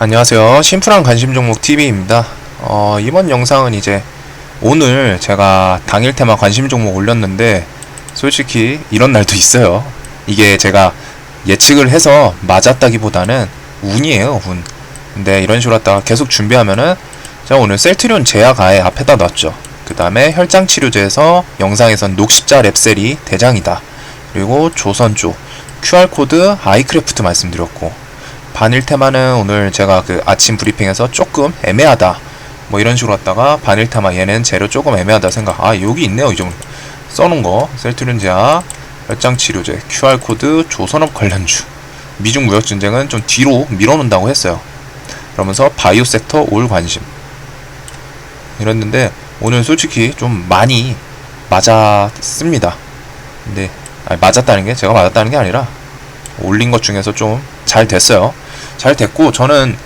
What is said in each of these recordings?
안녕하세요. 심플한 관심 종목 TV입니다. 이번 영상은 이제 오늘 제가 당일 테마 관심 종목 올렸는데 솔직히 이런 날도 있어요. 이게 제가 예측을 해서 맞았다기보다는 운이에요, 운. 근데 이런 식으로 하다가 계속 준비하면은 제가 오늘 셀트리온 제약 아예 앞에다 놨죠. 그 다음에 혈장치료제에서 영상에선 녹십자 랩셀이 대장이다. 그리고 조선조, QR코드 아이크래프트 말씀드렸고, 반일 테마는 오늘 제가 그 아침 브리핑에서 조금 애매하다 뭐 이런 식으로 왔다가 반일 테마 얘는 재료 조금 애매하다 생각. 아, 여기 있네요. 이 정도 써놓은 거. 셀트리온 제약, 혈장치료제, QR코드, 조선업 관련주, 미중 무역 전쟁은 좀 뒤로 밀어놓는다고 했어요. 그러면서 바이오 섹터 올 관심 이랬는데 오늘 솔직히 좀 많이 맞았습니다. 근데 맞았다는 게 제가 맞았다는 게 아니라 올린 것 중에서 좀 잘 됐어요. 잘 됐고, 저는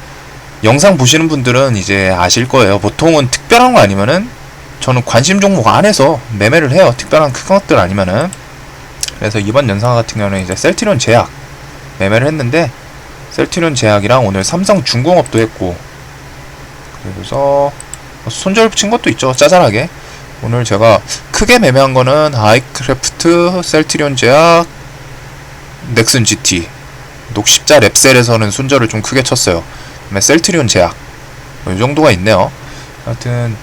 영상 보시는 분들은 이제 아실 거예요. 보통은 특별한 거 아니면은 저는 관심 종목 안에서 매매를 해요. 특별한 큰 것들 아니면은. 그래서 이번 영상 같은 경우는 이제 셀트리온 제약 매매를 했는데, 셀트리온 제약이랑 오늘 삼성중공업도 했고, 그래서 손절 친 것도 있죠. 짜잘하게. 오늘 제가 크게 매매한 거는 아이크래프트, 셀트리온 제약, 넥슨 GT, 녹십자 랩셀에서는 손절을 좀 크게 쳤어요. 그다음에 셀트리온 제약 이 정도가 있네요. 하여튼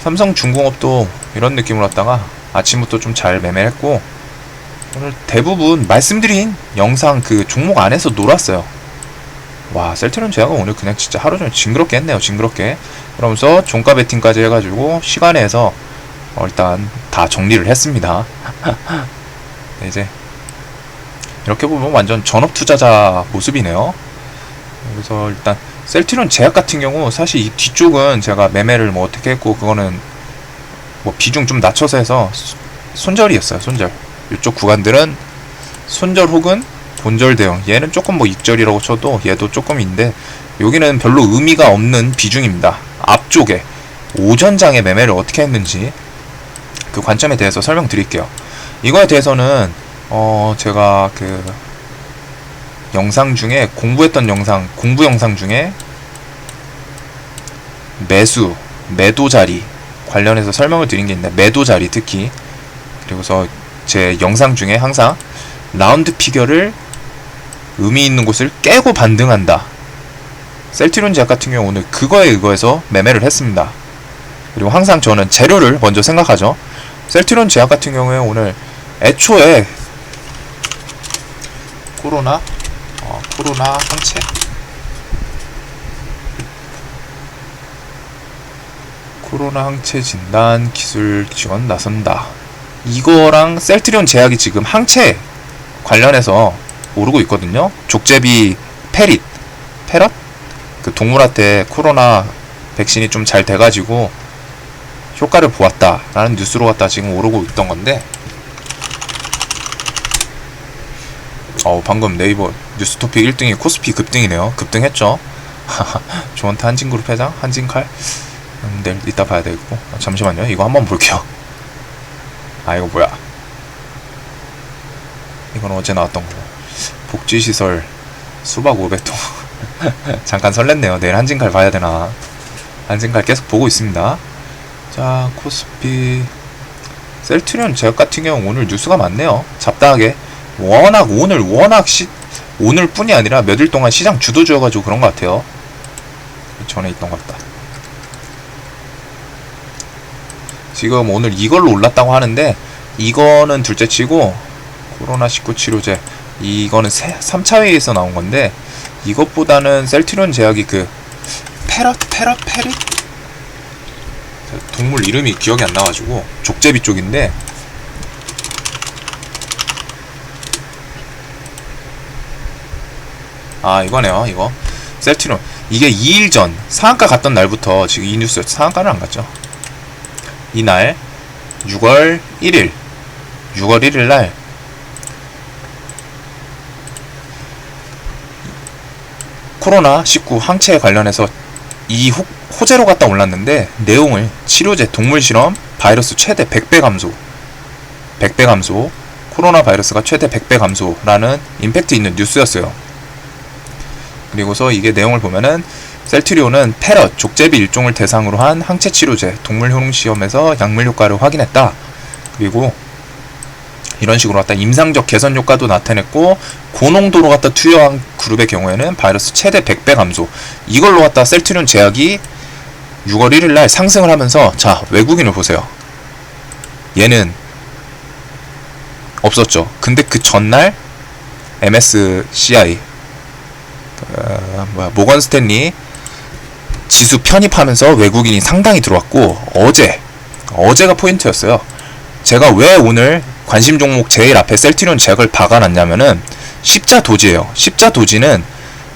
삼성중공업도 이런 느낌으로 왔다가 아침부터 좀 잘 매매했고, 오늘 대부분 말씀드린 영상 그 종목 안에서 놀았어요. 와, 셀트리온 제약은 오늘 그냥 진짜 하루 종일 징그럽게 했네요. 징그럽게. 그러면서 종가 베팅까지 해가지고 시간에서 일단 다 정리를 했습니다. 네, 이제 이렇게 보면 완전 전업 투자자 모습이네요. 그래서 일단 셀트리온 제약 같은 경우 사실 이 뒤쪽은 제가 매매를 뭐 어떻게 했고, 그거는 뭐 비중 좀 낮춰서 해서 손절이었어요. 손절. 이쪽 구간들은 손절 혹은 본절 대응. 얘는 조금 뭐 익절이라고 쳐도 얘도 조금인데, 여기는 별로 의미가 없는 비중입니다. 앞쪽에 오전장에 매매를 어떻게 했는지 그 관점에 대해서 설명드릴게요. 이거에 대해서는 제가 그 영상 중에 공부했던 영상, 공부 영상 중에 매도 자리 관련해서 설명을 드린 게 있는데, 매도 자리 특히, 그리고서 제 영상 중에 항상 라운드 피겨를 의미 있는 곳을 깨고 반등한다. 셀트리온 제약 같은 경우 오늘 그거에 의거해서 매매를 했습니다. 그리고 항상 저는 재료를 먼저 생각하죠. 셀트리온 제약 같은 경우에 오늘 애초에 코로나 항체 코로나 항체 진단 기술 지원 나선다. 이거랑 셀트리온 제약이 지금 항체 관련해서 오르고 있거든요. 족제비 페럿 그 동물한테 코로나 백신이 좀 잘 돼가지고 효과를 보았다라는 뉴스로 갖다 지금 오르고 있던 건데, 방금 네이버 뉴스토픽 1등이 코스피 급등이네요. 급등했죠. 조원태 한진그룹 회장, 한진칼. 내일 이따 봐야 되겠고. 잠시만요. 이거 한번 볼게요. 이거 뭐야? 이건 어제 나왔던 거고. 복지시설 수박 500통. 잠깐 설렜네요. 내일 한진칼 봐야 되나. 한진칼 계속 보고 있습니다. 자, 코스피. 셀트리온 제약 같은 경우 오늘 뉴스가 많네요. 잡다하게. 오늘 뿐이 아니라 몇 일 동안 시장 주도주여가지고 그런 것 같아요. 전에 있던 것 같다. 지금 오늘 이걸로 올랐다고 하는데, 이거는 둘째 치고 코로나19 치료제, 이거는 3차 회의에서 나온 건데, 이것보다는 셀트리온 제약이 그 페럿 동물 이름이 기억이 안 나가지고 족제비 쪽인데, 이거네요. 이거 셀트리온, 이게 2일 전 상한가 갔던 날부터 지금 이 뉴스, 상한가는 안 갔죠. 이날 6월 1일 날 코로나19 항체에 관련해서 이 호재로 갖다 올랐는데, 내용을 치료제, 동물실험, 바이러스 최대 100배 감소, 코로나 바이러스가 최대 100배 감소라는 임팩트 있는 뉴스였어요. 그리고서 이게 내용을 보면은 셀트리온은 패럿, 족제비 일종을 대상으로 한 항체 치료제, 동물 효능 시험에서 약물 효과를 확인했다. 그리고 이런 식으로 갖다 임상적 개선 효과도 나타냈고 고농도로 갖다 투여한 그룹의 경우에는 바이러스 최대 100배 감소. 이걸로 갖다 셀트리온 제약이 6월 1일 날 상승을 하면서 자, 외국인을 보세요. 얘는 없었죠. 근데 그 전날 MSCI 모건 스탠리 지수 편입하면서 외국인이 상당히 들어왔고 어제가 포인트였어요. 제가 왜 오늘 관심 종목 제일 앞에 셀트리온 제약을 박아놨냐면은 십자도지예요. 십자도지는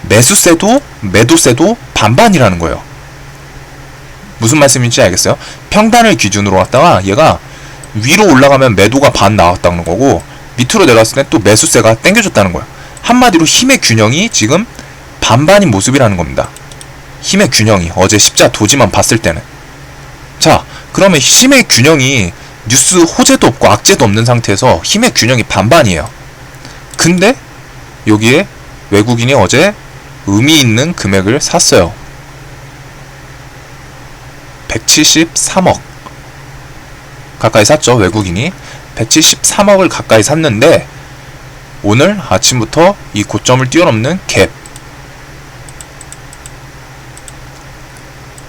매수세도 매도세도 반반이라는 거예요. 무슨 말씀인지 알겠어요? 평단을 기준으로 갖다가 얘가 위로 올라가면 매도가 반 나왔다는 거고 밑으로 내려갔을 때 또 매수세가 땡겨줬다는 거예요. 한마디로 힘의 균형이 지금 반반인 모습이라는 겁니다. 힘의 균형이 어제 십자도지만 봤을 때는. 자, 그러면 힘의 균형이 뉴스 호재도 없고 악재도 없는 상태에서 힘의 균형이 반반이에요. 근데 여기에 외국인이 어제 의미 있는 금액을 샀어요. 173억 가까이 샀죠. 외국인이 173억을 가까이 샀는데 오늘 아침부터 이 고점을 뛰어넘는 갭.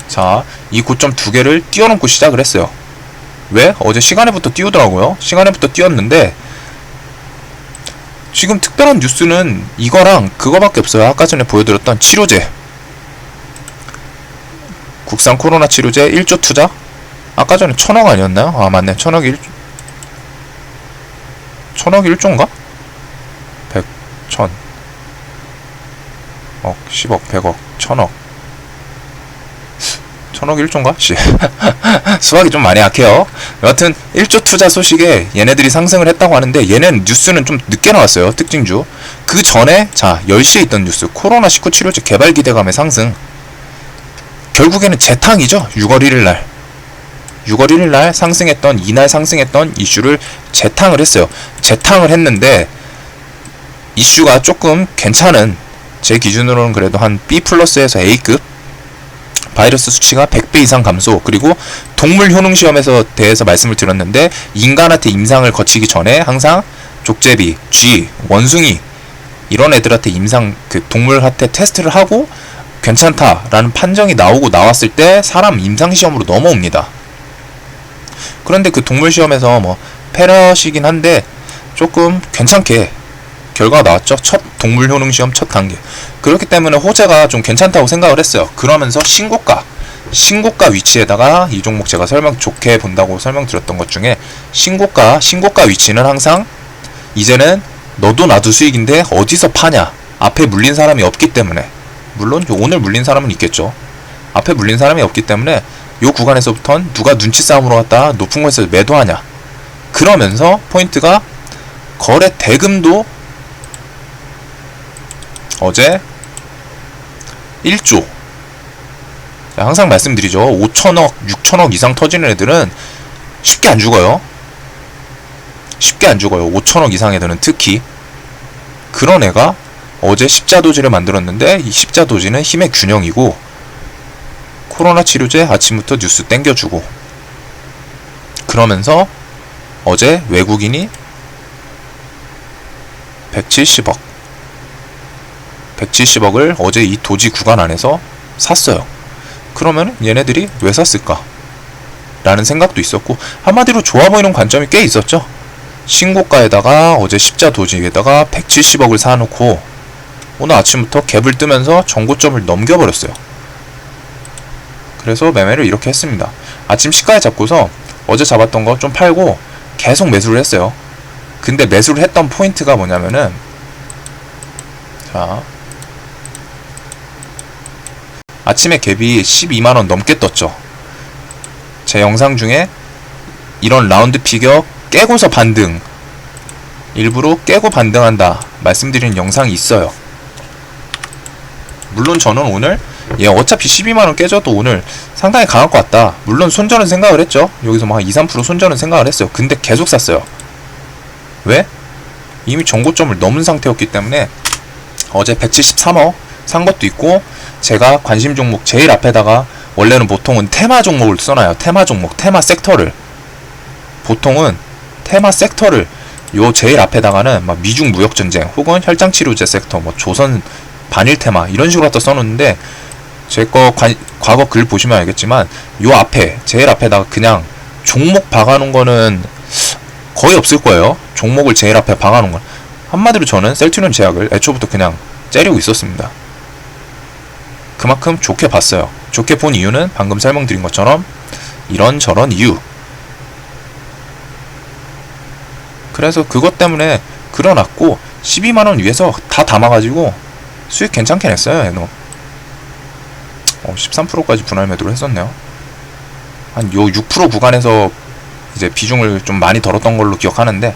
자, 이 고점 두 개를 뛰어넘고 시작을 했어요. 왜? 어제 시간에부터 띄우더라고요. 시간에부터 띄웠는데 지금 특별한 뉴스는 이거랑 그거밖에 없어요. 아까 전에 보여드렸던 치료제, 국산 코로나 치료제 1조 투자. 아까 전에 1000억 아니었나요? 아, 맞네. 1000억 1조인가? 100, 1000, 억, 10억, 100억, 1000억 1000억 1조인가? 수학이 좀 많이 약해요. 여하튼 1조 투자 소식에 얘네들이 상승을 했다고 하는데 얘는 뉴스는 좀 늦게 나왔어요. 특징주. 그 전에 자 10시에 있던 뉴스 코로나19 치료제 개발 기대감의 상승. 결국에는 재탕이죠. 6월 1일날 6월 1일날 상승했던 이날 상승했던 이슈를 재탕을 했어요. 재탕을 했는데 이슈가 조금 괜찮은, 제 기준으로는 그래도 한 B 플러스에서 A급, 바이러스 수치가 100배 이상 감소, 그리고 동물 효능 시험에서 대해서 말씀을 드렸는데 인간한테 임상을 거치기 전에 항상 족제비, 쥐, 원숭이 이런 애들한테 임상 그 동물한테 테스트를 하고 괜찮다라는 판정이 나오고 나왔을 때 사람 임상 시험으로 넘어옵니다. 그런데 그 동물 시험에서 뭐 패럿이긴 한데 조금 괜찮게 결과가 나왔죠. 첫 동물 효능 시험 첫 단계. 그렇기 때문에 호재가 좀 괜찮다고 생각을 했어요. 그러면서 신고가 위치에다가 이 종목 제가 좋게 본다고 설명드렸던 것 중에 신고가 위치는 항상 이제는 너도 나도 수익인데 어디서 파냐, 앞에 물린 사람이 없기 때문에, 물론 오늘 물린 사람은 있겠죠. 앞에 물린 사람이 없기 때문에 요 구간에서부터는 누가 눈치 싸움으로 갔다 높은 곳에서 매도하냐. 그러면서 포인트가 거래 대금도 어제 1조. 항상 말씀드리죠. 5천억, 6천억 이상 터지는 애들은 쉽게 안 죽어요. 쉽게 안 죽어요. 5천억 이상 애들은 특히. 그런 애가 어제 십자도지를 만들었는데 이 십자도지는 힘의 균형이고 코로나 치료제 아침부터 뉴스 땡겨주고 그러면서 어제 외국인이 170억을 어제 이 도지 구간 안에서 샀어요. 그러면 얘네들이 왜 샀을까? 라는 생각도 있었고, 한마디로 좋아 보이는 관점이 꽤 있었죠. 신고가에다가 어제 십자도지에다가 170억을 사놓고 오늘 아침부터 갭을 뜨면서 정고점을 넘겨버렸어요. 그래서 매매를 이렇게 했습니다. 아침 시가에 잡고서 어제 잡았던 거 좀 팔고 계속 매수를 했어요. 근데 매수를 했던 포인트가 뭐냐면은, 자, 아침에 갭이 12만원 넘게 떴죠. 제 영상 중에 이런 라운드 피겨 깨고서 반등, 일부러 깨고 반등한다 말씀드리는 영상이 있어요. 물론 저는 오늘 어차피 12만원 깨져도 오늘 상당히 강할 것 같다, 물론 손절은 생각을 했죠. 여기서 막 2-3% 손절은 생각을 했어요. 근데 계속 샀어요. 왜? 이미 정고점을 넘은 상태였기 때문에 어제 173억 산 것도 있고, 제가 관심 종목 제일 앞에다가 원래는 보통은 테마 종목을 써놔요. 테마 종목, 테마 섹터를. 보통은 테마 섹터를 요 제일 앞에다가는 막 미중 무역 전쟁 혹은 혈장 치료제 섹터, 뭐 조선 반일 테마 이런 식으로 갖다 써놓는데, 제 거 과거 글 보시면 알겠지만 요 앞에 제일 앞에다가 그냥 종목 박아놓은 거는 거의 없을 거예요. 종목을 제일 앞에 박아놓은 건. 한마디로 저는 셀트리온 제약을 애초부터 그냥 째리고 있었습니다. 그만큼 좋게 봤어요. 좋게 본 이유는 방금 설명드린 것처럼 이런저런 이유. 그래서 그것 때문에 그려놨고 12만원 위에서 다 담아가지고 수익 괜찮게 냈어요. 얘도 13%까지 분할 매도를 했었네요. 한 요 6% 구간에서 이제 비중을 좀 많이 덜었던 걸로 기억하는데,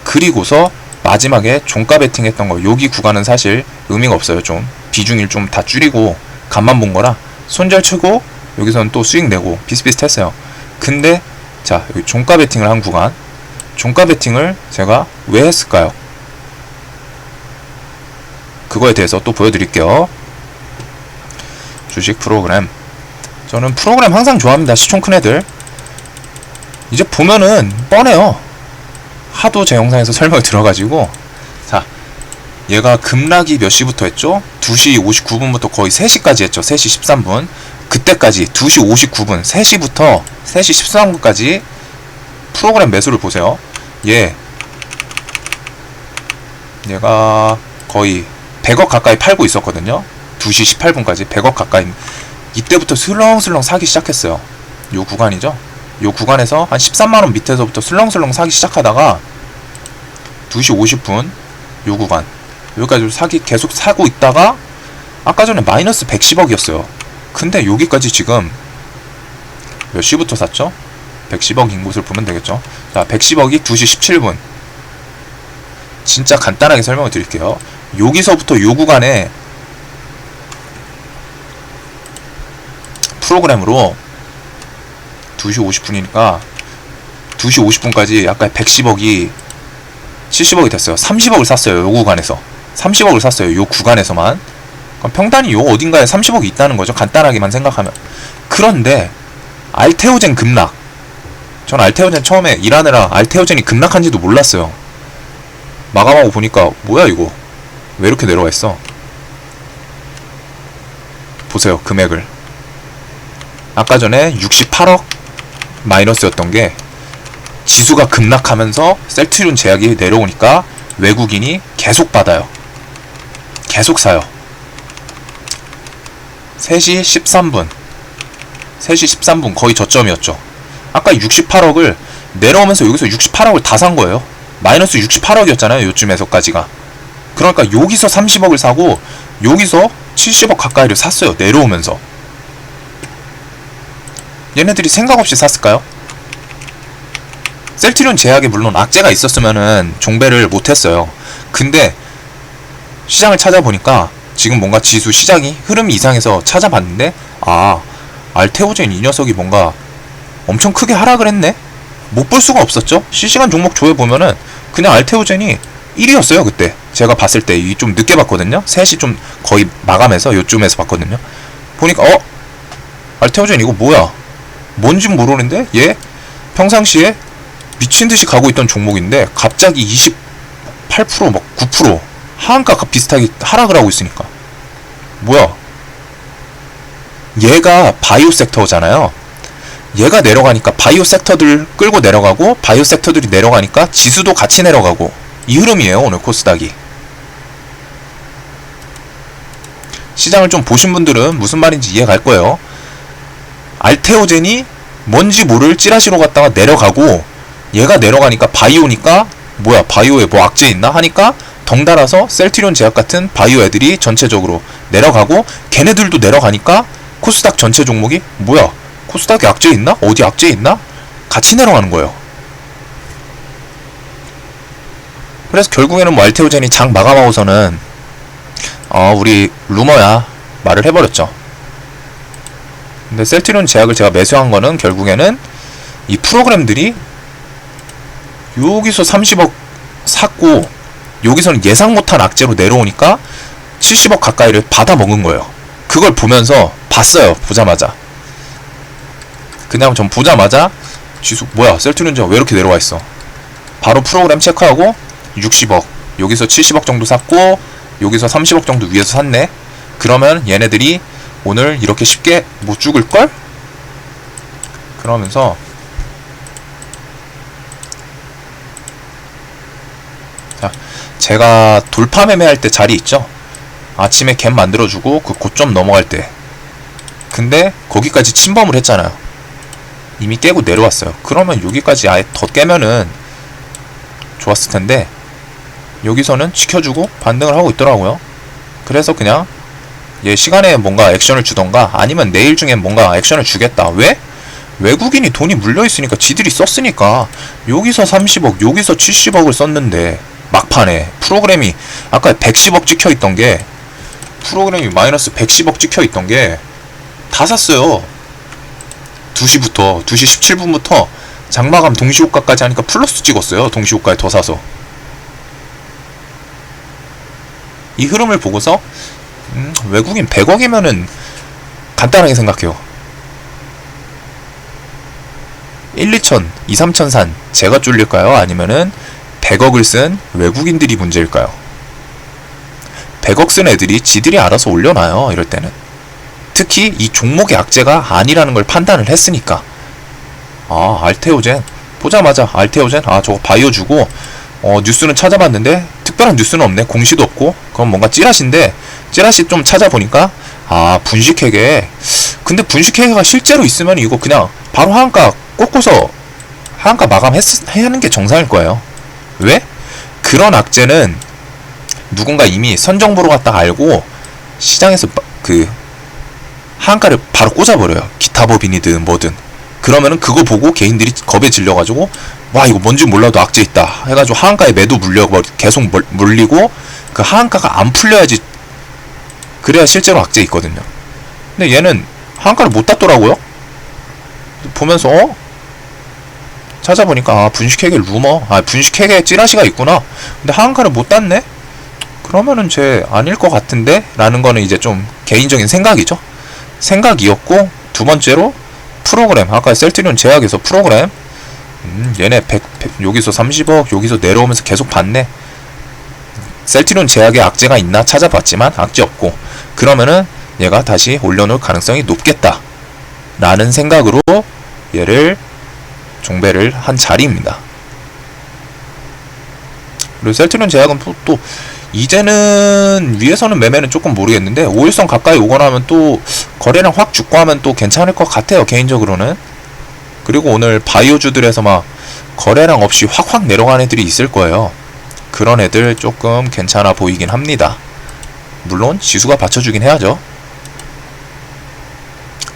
그리고서 마지막에 종가 베팅 했던 거, 여기 구간은 사실 의미가 없어요. 좀 비중을 좀 다 줄이고 간만 본 거라 손절 치고 여기서는 또 수익 내고 비슷비슷했어요. 근데 자, 여기 종가 베팅을 한 구간, 종가 베팅을 제가 왜 했을까요? 그거에 대해서 또 보여드릴게요. 주식 프로그램, 저는 프로그램 항상 좋아합니다. 시총 큰 애들. 이제 보면은 뻔해요. 하도 제 영상에서 설명이 들어가지고. 자, 얘가 급락이 몇 시부터 했죠? 2시 59분부터 거의 3시까지 했죠. 3시 13분. 그때까지 2시 59분, 3시부터 3시 13분까지 프로그램 매수를 보세요. 얘가 거의 100억 가까이 팔고 있었거든요. 2시 18분까지 100억 가까이. 이때부터 슬렁슬렁 사기 시작했어요. 요 구간이죠. 요 구간에서 한 13만원 밑에서부터 슬렁슬렁 사기 시작하다가 2시 50분 요 구간 여기까지 사기 계속 사고 있다가 아까 전에 마이너스 110억이었어요. 근데 여기까지 지금 몇 시부터 샀죠? 110억인 곳을 보면 되겠죠. 자, 110억이 2시 17분. 진짜 간단하게 설명을 드릴게요. 여기서부터 요 구간에 프로그램으로 2시 50분이니까 2시 50분까지 아까 110억이 70억이 됐어요. 30억을 샀어요. 요 구간에서 30억을 샀어요. 요 구간에서만. 그럼 평단이 요 어딘가에 30억이 있다는 거죠. 간단하게만 생각하면. 그런데 알테오젠 급락. 전 알테오젠 처음에 일하느라 알테오젠이 급락한지도 몰랐어요. 마감하고 보니까 뭐야 이거 왜 이렇게 내려와 있어. 보세요 금액을. 아까 전에 68억 마이너스였던 게 지수가 급락하면서 셀트리온 제약이 내려오니까 외국인이 계속 받아요. 계속 사요. 3시 13분 3시 13분 거의 저점이었죠. 아까 68억을 내려오면서 여기서 68억을 다 산 거예요. 마이너스 68억이었잖아요 요쯤에서까지가. 그러니까 여기서 30억을 사고 여기서 70억 가까이를 샀어요. 내려오면서. 얘네들이 생각 없이 샀을까요? 셀트리온 제약에 물론 악재가 있었으면은 종배를 못했어요. 근데 시장을 찾아보니까 지금 뭔가 지수 시장이 흐름 이상에서 찾아봤는데, 아, 알테오젠 이 녀석이 뭔가 엄청 크게 하락을 했네? 못 볼 수가 없었죠? 실시간 종목 조회 보면은 그냥 알테오젠이 1위였어요 그때. 제가 봤을 때 이 좀 늦게 봤거든요. 3시 좀 거의 마감해서 요쯤에서 봤거든요. 보니까 알테오젠 이거 뭐야? 뭔진 모르는데 얘 평상시에 미친듯이 가고 있던 종목인데 갑자기 28% 막 9% 하한가가 비슷하게 하락을 하고 있으니까 뭐야? 얘가 바이오 섹터잖아요. 얘가 내려가니까 바이오 섹터들 끌고 내려가고 바이오 섹터들이 내려가니까 지수도 같이 내려가고 이 흐름이에요 오늘 코스닥이. 시장을 좀 보신 분들은 무슨 말인지 이해 갈 거예요. 알테오젠이 뭔지 모를 찌라시로 갔다가 내려가고 얘가 내려가니까 바이오니까 뭐야 바이오에 뭐 악재 있나 하니까 덩달아서 셀트리온 제약 같은 바이오 애들이 전체적으로 내려가고 걔네들도 내려가니까 코스닥 전체 종목이 뭐야 코스닥에 악재 있나? 어디 악재 있나? 같이 내려가는 거예요. 그래서 결국에는 뭐 알테오젠이 장 마감하고서는 우리 루머야 말을 해버렸죠. 근데 셀트리온 제약을 제가 매수한 거는 결국에는 이 프로그램들이 여기서 30억 샀고 여기서는 예상 못한 악재로 내려오니까 70억 가까이를 받아 먹은 거예요. 그걸 보면서 봤어요. 보자마자 그냥 전 보자마자 지수 뭐야 셀트리온즈가 왜 이렇게 내려와 있어. 바로 프로그램 체크하고 60억 여기서 70억 정도 샀고 여기서 30억 정도 위에서 샀네. 그러면 얘네들이 오늘 이렇게 쉽게 못 죽을걸? 그러면서 자, 제가 돌파 매매할 때 자리 있죠? 아침에 갭 만들어주고 그 고점 넘어갈 때 근데 거기까지 침범을 했잖아요. 이미 깨고 내려왔어요. 그러면 여기까지 아예 더 깨면은 좋았을 텐데 여기서는 지켜주고 반등을 하고 있더라고요. 그래서 그냥 얘 시간에 뭔가 액션을 주던가 아니면 내일 중에 뭔가 액션을 주겠다. 왜? 외국인이 돈이 물려있으니까 지들이 썼으니까. 여기서 30억 여기서 70억을 썼는데 막판에 프로그램이 아까 110억 찍혀있던 게 프로그램이 마이너스 110억 찍혀있던 게 다 샀어요. 2시부터 2시 17분부터 장마감 동시호가까지 하니까 플러스 찍었어요. 동시호가에 더 사서. 이 흐름을 보고서 외국인 100억이면은 간단하게 생각해요. 1, 2천, 2, 3천 산 제가 쫄릴까요? 아니면은 100억을 쓴 외국인들이 문제일까요? 100억 쓴 애들이 지들이 알아서 올려놔요. 이럴 때는. 특히 이 종목의 악재가 아니라는 걸 판단을 했으니까. 아, 알테오젠 보자마자 알테오젠 저거 바이오 주고 뉴스는 찾아봤는데 특별한 뉴스는 없네. 공시도 없고. 그건 뭔가 찌라시인데 찌라시 좀 찾아보니까 분식회계. 근데 분식회계가 실제로 있으면 이거 그냥 바로 하한가 꽂고서 하한가 마감해야 하는 게 정상일 거예요. 왜? 그런 악재는 누군가 이미 선정보로 갖다 알고 시장에서 그 하한가를 바로 꽂아버려요. 기타 법인이든 뭐든. 그러면은 그거 보고 개인들이 겁에 질려가지고 와 이거 뭔지 몰라도 악재 있다 해가지고 하한가에 매도 계속 물리고 그 하한가가 안 풀려야지. 그래야 실제로 악재 있거든요. 근데 얘는 하한가를 못 땄더라고요. 보면서 찾아보니까 분식회계 루머 분식회계 찌라시가 있구나. 근데 하한가를 못 땄네? 그러면은 쟤 아닐 것 같은데? 라는 거는 이제 좀 개인적인 생각이죠. 생각이었고 두 번째로 프로그램 아까 셀트리온 제약에서 프로그램 얘네 100 여기서 30억 여기서 내려오면서 계속 봤네. 셀트리온 제약에 악재가 있나 찾아봤지만 악재 없고 그러면은 얘가 다시 올려놓을 가능성이 높겠다 라는 생각으로 얘를 종배를 한 자리입니다. 그리고 셀트리온 제약은 또 이제는 위에서는 매매는 조금 모르겠는데 5일선 가까이 오거나 하면 또 거래량 확 죽고 하면 또 괜찮을 것 같아요. 개인적으로는. 그리고 오늘 바이오주들에서 막 거래량 없이 확 내려간 애들이 있을 거예요. 그런 애들 조금 괜찮아 보이긴 합니다. 물론 지수가 받쳐주긴 해야죠.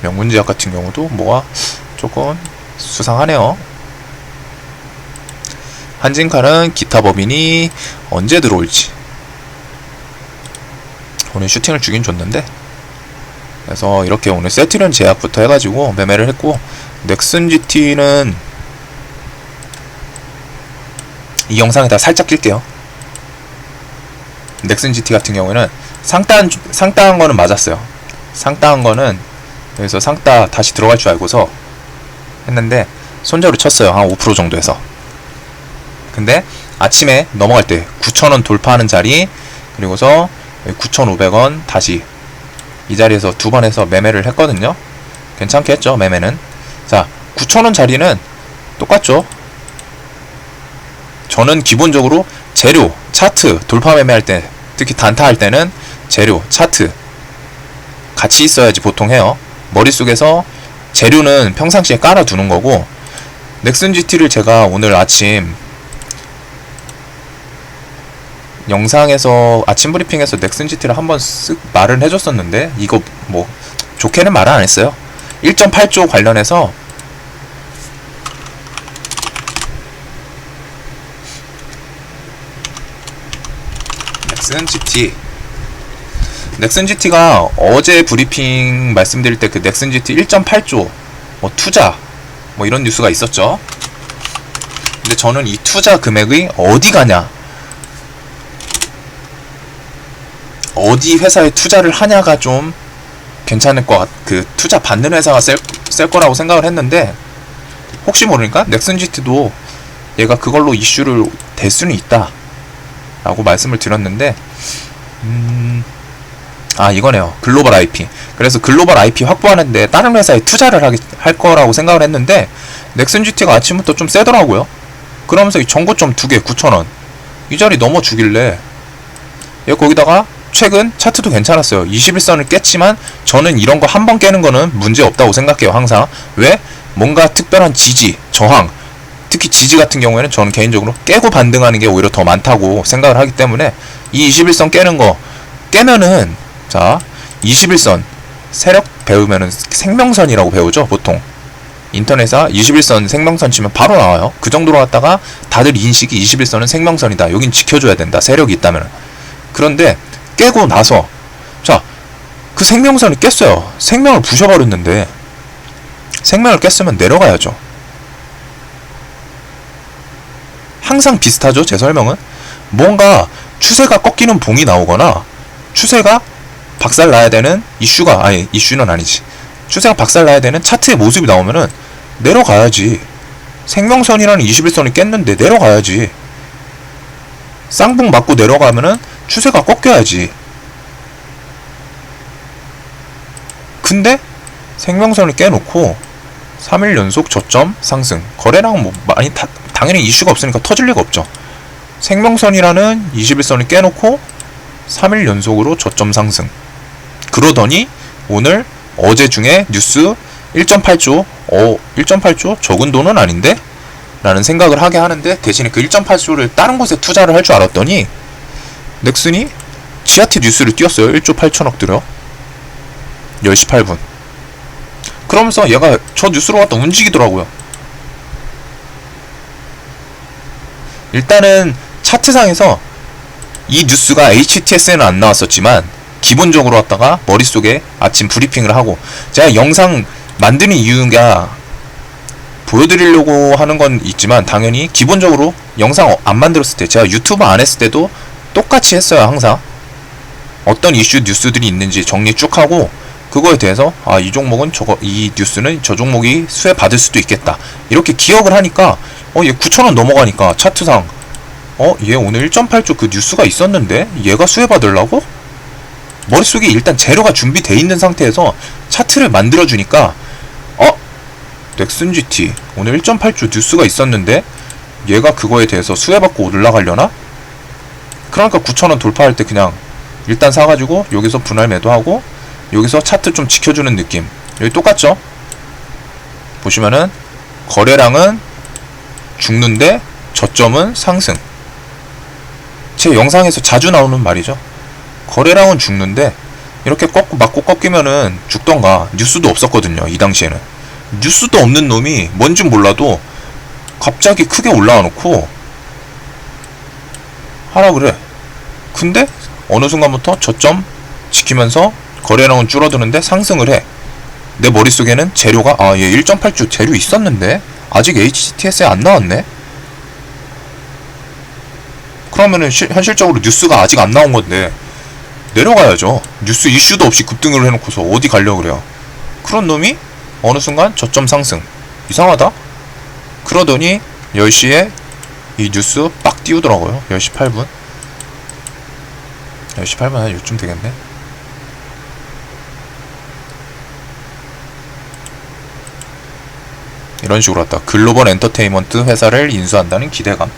명문제약 같은 경우도 뭐가 조금 수상하네요. 한진칼은 기타 법인이 언제 들어올지. 오늘 슈팅을 주긴 줬는데. 그래서 이렇게 오늘 셀트리온 제약부터 해가지고 매매를 했고 넥슨GT는 이 영상에다 살짝 낄게요. 넥슨GT 같은 경우에는 상따한 거는 맞았어요. 상따한 거는 여기서 상따 다시 들어갈 줄 알고서 했는데 손절을 쳤어요. 한 5% 정도 해서. 근데 아침에 넘어갈 때 9,000원 돌파하는 자리 그리고서 9,500원 다시 이 자리에서 두 번 해서 매매를 했거든요. 괜찮게 했죠. 매매는. 자 9,000원 자리는 똑같죠. 저는 기본적으로 재료, 차트, 돌파 매매할 때 특히 단타 할 때는 재료, 차트 같이 있어야지 보통 해요. 머릿속에서 재료는 평상시에 깔아두는 거고 넥슨GT를 제가 오늘 아침 영상에서 아침 브리핑에서 넥슨GT를 한번 쓱 말을 해줬었는데 이거 뭐 좋게는 말은 안 했어요. 1.8조 관련해서 넥슨GT가 어제 브리핑 말씀드릴 때 그 넥슨GT 1.8조 뭐 투자 뭐 이런 뉴스가 있었죠. 근데 저는 이 투자 금액이 어디 가냐 어디 회사에 투자를 하냐가 좀 괜찮을 것 그 투자 받는 회사가 셀 거라고 생각을 했는데, 혹시 모르니까 넥슨GT도 얘가 그걸로 이슈를 댈 수는 있다 라고 말씀을 드렸는데, 이거네요. 글로벌 IP. 그래서 글로벌 IP 확보하는데 다른 회사에 투자를 할 거라고 생각을 했는데, 넥슨GT가 아침부터 좀 세더라고요. 그러면서 이 정고점 2개 9,000원 이 자리 넘어 주길래, 얘 거기다가 최근 차트도 괜찮았어요. 21선을 깼지만 저는 이런 거 한 번 깨는 거는 문제 없다고 생각해요. 항상. 왜? 뭔가 특별한 지지, 저항, 특히 지지 같은 경우에는 저는 개인적으로 깨고 반등하는 게 오히려 더 많다고 생각을 하기 때문에, 이 21선 깨는 거 깨면은, 자 21선 세력 배우면은 생명선이라고 배우죠. 보통 인터넷에 21선 생명선 치면 바로 나와요. 그 정도로 갔다가 다들 인식이 21선은 생명선이다, 여긴 지켜줘야 된다, 세력이 있다면. 그런데 깨고 나서, 자 그 생명선을 깼어요. 생명을 부셔버렸는데, 생명을 깼으면 내려가야죠. 항상 비슷하죠, 제 설명은. 뭔가 추세가 꺾이는 봉이 나오거나, 추세가 박살나야 되는 이슈가, 이슈는 아니지, 추세가 박살나야 되는 차트의 모습이 나오면은 내려가야지. 생명선이라는 21선을 깼는데 내려가야지. 쌍봉 맞고 내려가면은 추세가 꺾여야지. 근데 생명선을 깨놓고 3일 연속 저점 상승. 거래량은 뭐 많이 당연히 이슈가 없으니까 터질 리가 없죠. 생명선이라는 21선을 깨놓고 3일 연속으로 저점 상승. 그러더니 오늘 어제 중에 뉴스 1.8조 1.8조 적은 돈은 아닌데? 라는 생각을 하게 하는데, 대신에 그 1.8조를 다른 곳에 투자를 할 줄 알았더니 넥슨이 지아티 뉴스를 띄웠어요. 1조 8천억 들여 10시 8분. 그러면서 얘가 저 뉴스로 갖다 움직이더라고요. 일단은 차트상에서 이 뉴스가 HTS에는 안 나왔었지만 기본적으로 갖다가 머릿속에 아침 브리핑을 하고, 제가 영상 만드는 이유가 보여드리려고 하는 건 있지만, 당연히 기본적으로 영상 안 만들었을 때, 제가 유튜브 안 했을 때도 똑같이 했어요. 항상 어떤 이슈 뉴스들이 있는지 정리 쭉 하고, 그거에 대해서 이 종목은 이 뉴스는 저 종목이 수혜 받을 수도 있겠다, 이렇게 기억을 하니까, 얘 9,000원 넘어가니까 차트상 얘 오늘 1.8조 그 뉴스가 있었는데 얘가 수혜 받으려고? 머릿속에 일단 재료가 준비되어 있는 상태에서 차트를 만들어주니까, 넥슨GT 오늘 1.8조 뉴스가 있었는데 얘가 그거에 대해서 수혜받고 올라가려나? 그러니까 9,000원 돌파할 때 그냥 일단 사가지고 여기서 분할 매도하고 여기서 차트 좀 지켜주는 느낌. 여기 똑같죠? 보시면은 거래량은 죽는데 저점은 상승. 제 영상에서 자주 나오는 말이죠. 거래량은 죽는데 이렇게 맞고 꺾이면은 죽던가. 뉴스도 없었거든요, 이 당시에는. 뉴스도 없는 놈이 뭔진 몰라도 갑자기 크게 올라와 놓고 하라 그래. 근데 어느 순간부터 저점 지키면서 거래량은 줄어드는데 상승을 해. 내 머릿속에는 재료가 얘 1.8조 재료 있었는데 아직 HTS에 안 나왔네. 그러면은 현실적으로 뉴스가 아직 안 나온 건데 내려가야죠. 뉴스 이슈도 없이 급등을 해놓고서 어디 가려고 그래요. 그런 놈이 어느 순간 저점 상승. 이상하다? 그러더니 10시에 이 뉴스 빡 띄우더라고요. 10시 8분 10시 8분 한 요쯤 되겠네. 이런 식으로 왔다. 글로벌 엔터테인먼트 회사를 인수한다는 기대감.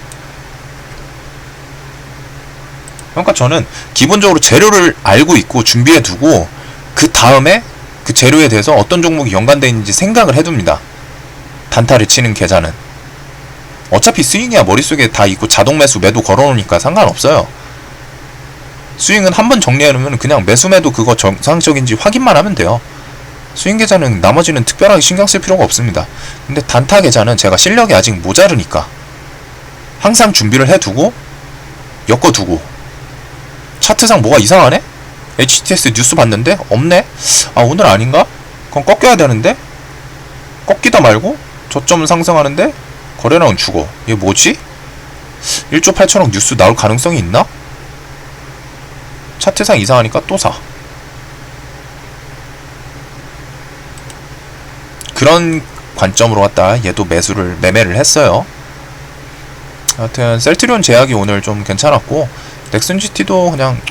그러니까 저는 기본적으로 재료를 알고 있고 준비해 두고 그 다음에 그 재료에 대해서 어떤 종목이 연관되어 있는지 생각을 해둡니다. 단타를 치는 계좌는 어차피 스윙이야 머릿속에 다 있고 자동 매수 매도 걸어놓으니까 상관없어요. 스윙은 한번 정리해놓으면 그냥 매수 매도 그거 정상적인지 확인만 하면 돼요. 스윙 계좌는 나머지는 특별하게 신경 쓸 필요가 없습니다. 근데 단타 계좌는 제가 실력이 아직 모자르니까 항상 준비를 해두고 엮어두고, 차트상 뭐가 이상하네? HTS 뉴스 봤는데 없네? 오늘 아닌가? 그럼 꺾여야 되는데? 꺾이다 말고 저점은 상승하는데 거래량은 죽어. 이게 뭐지? 1조 8천억 뉴스 나올 가능성이 있나? 차트상 이상하니까 또 사. 그런 관점으로 갖다 얘도 매매를 했어요. 하여튼 셀트리온 제약이 오늘 좀 괜찮았고, 넥슨 GT도 그냥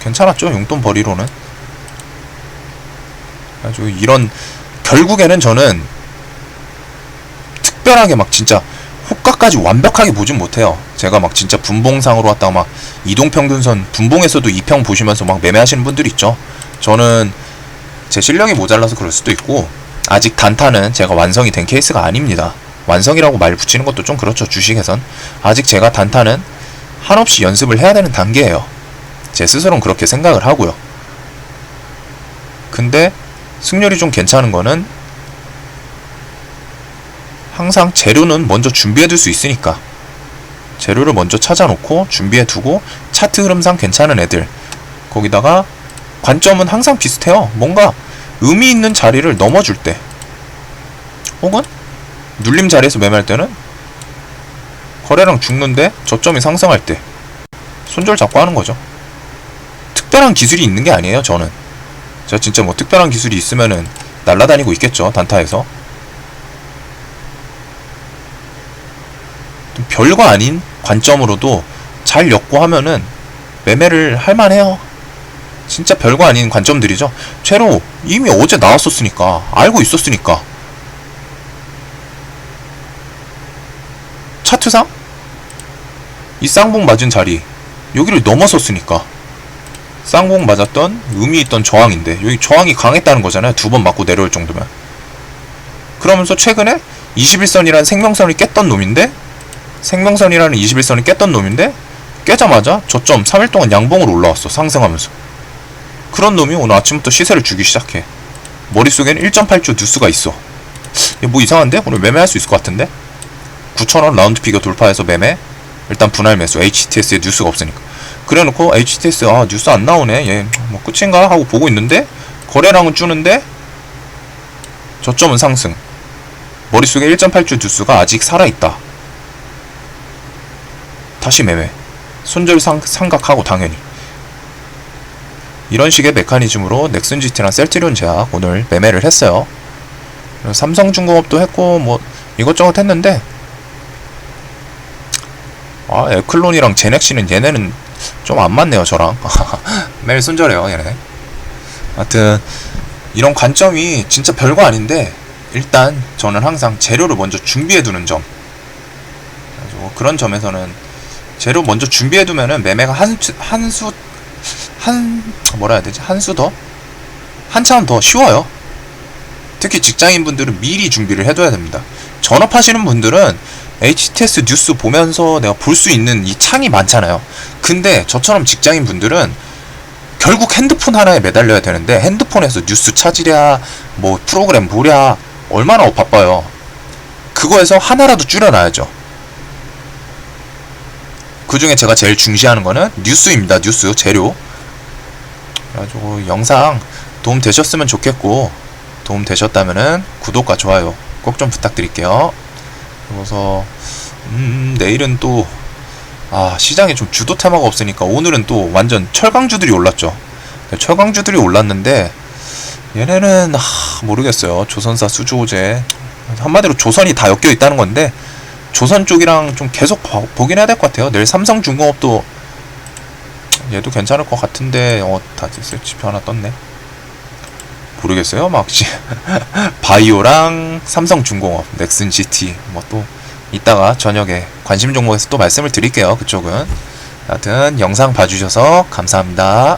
괜찮았죠, 용돈 벌이로는. 아주 이런, 결국에는 저는 특별하게 막 진짜 호가까지 완벽하게 보진 못해요. 제가 막 진짜 분봉상으로 왔다가 막 이동평균선 분봉에서도 2평 보시면서 막 매매하시는 분들 있죠. 저는 제 실력이 모자라서 그럴 수도 있고, 아직 단타는 제가 완성이 된 케이스가 아닙니다. 완성이라고 말 붙이는 것도 좀 그렇죠, 주식에선. 아직 제가 단타는 한없이 연습을 해야 되는 단계예요. 제 스스로는 그렇게 생각을 하고요. 근데 승률이 좀 괜찮은 거는 항상 재료는 먼저 준비해둘 수 있으니까, 재료를 먼저 찾아놓고 준비해두고 차트 흐름상 괜찮은 애들, 거기다가 관점은 항상 비슷해요. 뭔가 의미 있는 자리를 넘어줄 때, 혹은 눌림 자리에서 매매할 때는 거래량 죽는데 저점이 상승할 때 손절 잡고 하는 거죠. 특별한 기술이 있는 게 아니에요. 저는 제가 진짜 뭐 특별한 기술이 있으면은 날라다니고 있겠죠, 단타에서. 좀 별거 아닌 관점으로도 잘 엮고 하면은 매매를 할만해요. 진짜 별거 아닌 관점들이죠. 최로 이미 어제 나왔었으니까, 알고 있었으니까. 차트상 이 쌍봉 맞은 자리, 여기를 넘어섰으니까 쌍봉 맞았던 의미 있던 저항인데, 여기 저항이 강했다는 거잖아요. 2번 맞고 내려올 정도면. 그러면서 최근에 21선이라는 생명선을 깼던 놈인데, 생명선이라는 21선을 깼던 놈인데 깨자마자 저점 3일 동안 양봉으로 올라왔어, 상승하면서. 그런 놈이 오늘 아침부터 시세를 주기 시작해. 머릿속에는 1.8조 뉴스가 있어. 뭐 이상한데? 오늘 매매할 수 있을 것 같은데? 9,000원 라운드 피겨 돌파해서 매매. 일단 분할 매수. HTS에 뉴스가 없으니까. 그래놓고 HTS 뉴스 안 나오네, 얘 뭐 끝인가 하고 보고 있는데 거래량은 주는데 저점은 상승. 머릿속에 1.8조 뉴스가 아직 살아있다. 다시 매매. 손절 삼각하고 당연히. 이런 식의 메커니즘으로 넥슨 GT랑 셀트리온 제약 오늘 매매를 했어요. 삼성중공업도 했고 뭐 이것저것 했는데, 에클론이랑 제넥시는 얘네는 좀 안 맞네요, 저랑. 매일 손절해요, 얘네. 하여튼 이런 관점이 진짜 별거 아닌데, 일단 저는 항상 재료를 먼저 준비해두는 점, 그런 점에서는 재료 먼저 준비해두면은 매매가 한 차원 더 쉬워요. 특히 직장인분들은 미리 준비를 해둬야 됩니다. 전업하시는 분들은 HTS 뉴스 보면서 내가 볼 수 있는 이 창이 많잖아요. 근데 저처럼 직장인분들은 결국 핸드폰 하나에 매달려야 되는데, 핸드폰에서 뉴스 찾으랴, 뭐 프로그램 보랴, 얼마나 바빠요. 그거에서 하나라도 줄여놔야죠. 그 중에 제가 제일 중시하는 거는 뉴스입니다. 뉴스, 재료. 그래가지고 영상 도움 되셨으면 좋겠고, 도움 되셨다면은 구독과 좋아요 꼭 좀 부탁드릴게요. 그래서 내일은 또 시장에 좀 주도 테마가 없으니까 오늘은 또 완전 철강주들이 올랐죠. 철강주들이 올랐는데 얘네는 모르겠어요. 조선사, 수주호재, 한마디로 조선이 다 엮여 있다는 건데, 조선 쪽이랑 좀 계속 보긴 해야 될 것 같아요. 내일 삼성중공업도 얘도 괜찮을 것 같은데, 다 지표 하나 떴네. 모르겠어요. 막 바이오랑 삼성중공업, 넥슨 GT 뭐 또 이따가 저녁에 관심 종목에서 또 말씀을 드릴게요. 그쪽은. 하여튼 영상 봐주셔서 감사합니다.